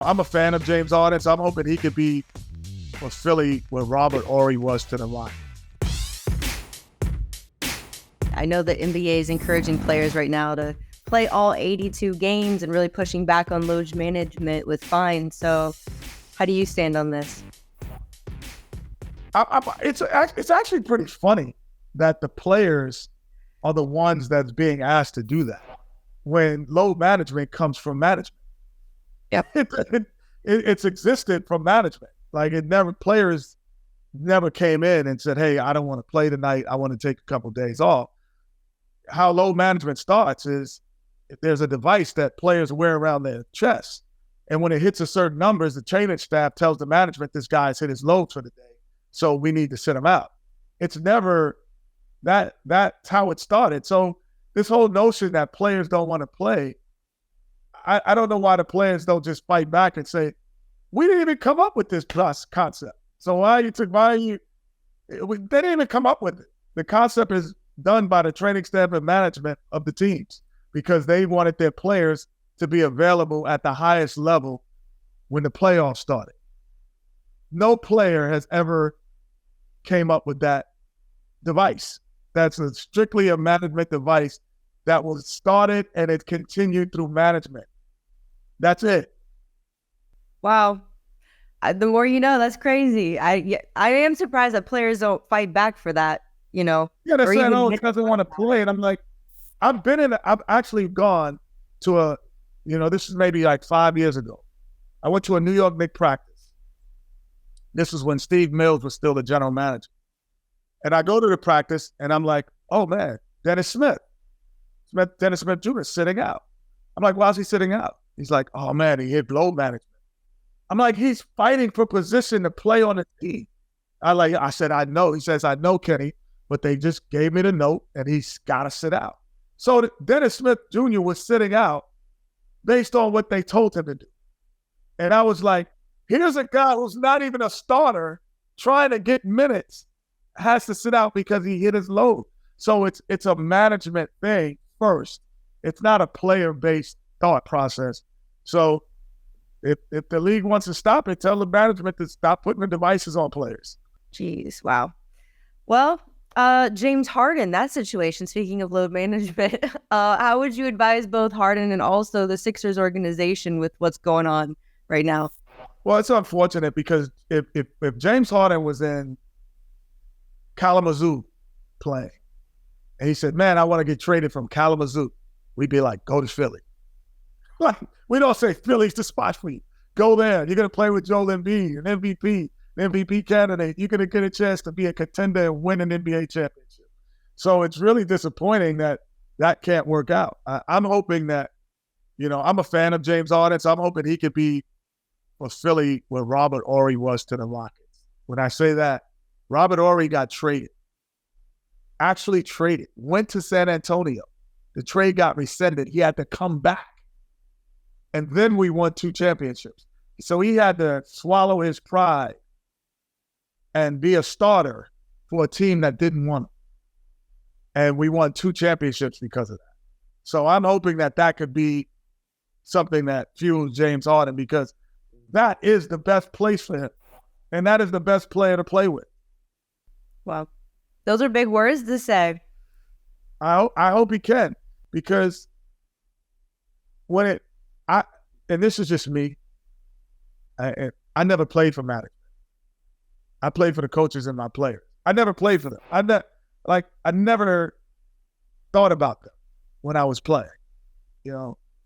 I'm a fan of James Harden, so I'm hoping he could be for Philly what Robert Horry was to the Rockets. I know the NBA is encouraging players right now to play all 82 games and really pushing back on load management with fines. So how do you stand on this? It's actually pretty funny that the players are the ones that's being asked to do that when load management comes from management. Yep. It's existed from management. Like players never came in and said, hey, I don't want to play tonight. I want to take a couple of days off. How load management starts is if there's a device that players wear around their chest. And when it hits a certain numbers, the training staff tells the management this guy's hit his load for the day. So we need to sit him out. It's never that's how it started. So this whole notion that players don't want to play, I don't know why the players don't just fight back and say, we didn't even come up with this concept. So they didn't even come up with it. The concept is done by the training staff and management of the teams because they wanted their players to be available at the highest level when the playoffs started. No player has ever came up with that device. That's strictly a management device that was started and it continued through management. That's it. Wow. The more you know, that's crazy. I am surprised that players don't fight back for that, Yeah, they said, oh, he doesn't want to play. And I'm like, I've actually gone to this is maybe like 5 years ago. I went to a New York Knicks practice. This was when Steve Mills was still the general manager. And I go to the practice and I'm like, oh man, Dennis Smith Jr. is sitting out. I'm like, why is he sitting out? He's like, oh man, he hit load management. I'm like, he's fighting for position to play on the team. I said, I know. He says, I know, Kenny, but they just gave me the note and he's got to sit out. So Dennis Smith Jr. was sitting out based on what they told him to do. And I was like, here's a guy who's not even a starter trying to get minutes, has to sit out because he hit his load. So it's a management thing first. It's not a player-based thought process. So if the league wants to stop it, tell the management to stop putting the devices on players. Jeez, wow. Well, James Harden, that situation, speaking of load management, how would you advise both Harden and also the Sixers organization with what's going on right now? Well, it's unfortunate because if James Harden was in Kalamazoo playing, and he said, man, I want to get traded from Kalamazoo, we'd be like, go to Philly. Like, we don't say Philly's the spot for you. Go there. You're going to play with Joel Embiid, an MVP candidate. You're going to get a chance to be a contender and win an NBA championship. So it's really disappointing that can't work out. I'm hoping that, I'm a fan of James Harden, so I'm hoping he could be for Philly what Robert Horry was to the Rockets. When I say that, Robert Horry got actually traded, went to San Antonio. The trade got rescinded. He had to come back. And then we won 2 championships. So he had to swallow his pride and be a starter for a team that didn't want him. And we won 2 championships because of that. So I'm hoping that could be something that fuels James Harden because that is the best place for him. And that is the best player to play with. Wow. Those are big words to say. I hope he can because and this is just me, I never played for management. I played for the coaches and my players. I never played for them. I never thought about them when I was playing.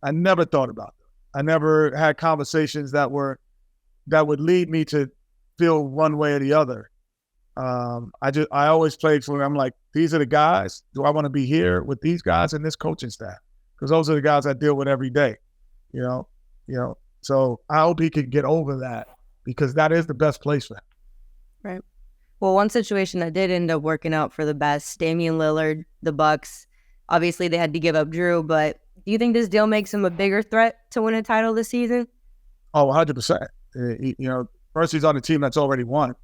I never thought about them. I never had conversations that would lead me to feel one way or the other. I always played for them. I'm like, these are the guys. Do I want to be here with these guys and this coaching staff? Because those are the guys I deal with every day. So I hope he can get over that because that is the best place for him. Right. Well, one situation that did end up working out for the best, Damien Lillard, the Bucks. Obviously, they had to give up Drew, but do you think this deal makes him a bigger threat to win a title this season? Oh, 100%. First, he's on a team that's already won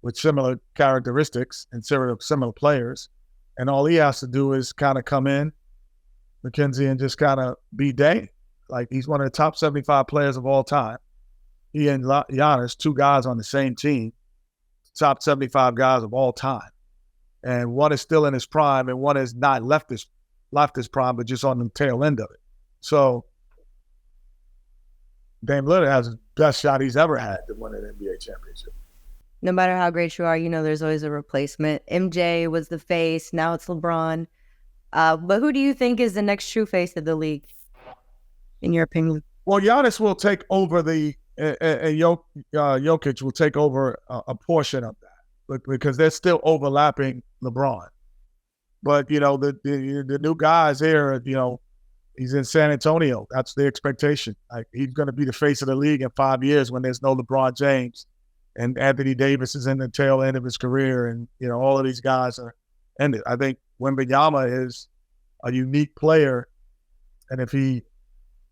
with similar characteristics and similar players. And all he has to do is kind of come in, Mackenzie, and just kind of be Dame. Like, he's one of the top 75 players of all time. he and Giannis, two guys on the same team, top 75 guys of all time. And one is still in his prime, and one is not left his prime, but just on the tail end of it. So Dame Lillard has the best shot he's ever had to win an NBA championship. No matter how great you are, there's always a replacement. MJ was the face. Now it's LeBron. But who do you think is the next true face of the league, in your opinion? Well, Giannis will take over Jokic will take over a portion of that because they're still overlapping LeBron. But, the new guys here, he's in San Antonio. That's the expectation. Like, he's going to be the face of the league in 5 years when there's no LeBron James. And Anthony Davis is in the tail end of his career. And, all of these guys are ended. I think Wembanyama is a unique player. And if he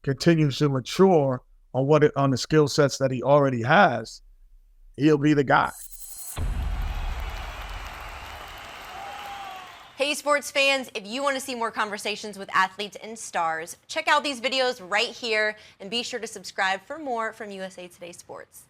continues to mature on the skill sets that he already has, he'll be the guy. Hey, sports fans, if you want to see more conversations with athletes and stars, check out these videos right here and be sure to subscribe for more from USA Today Sports.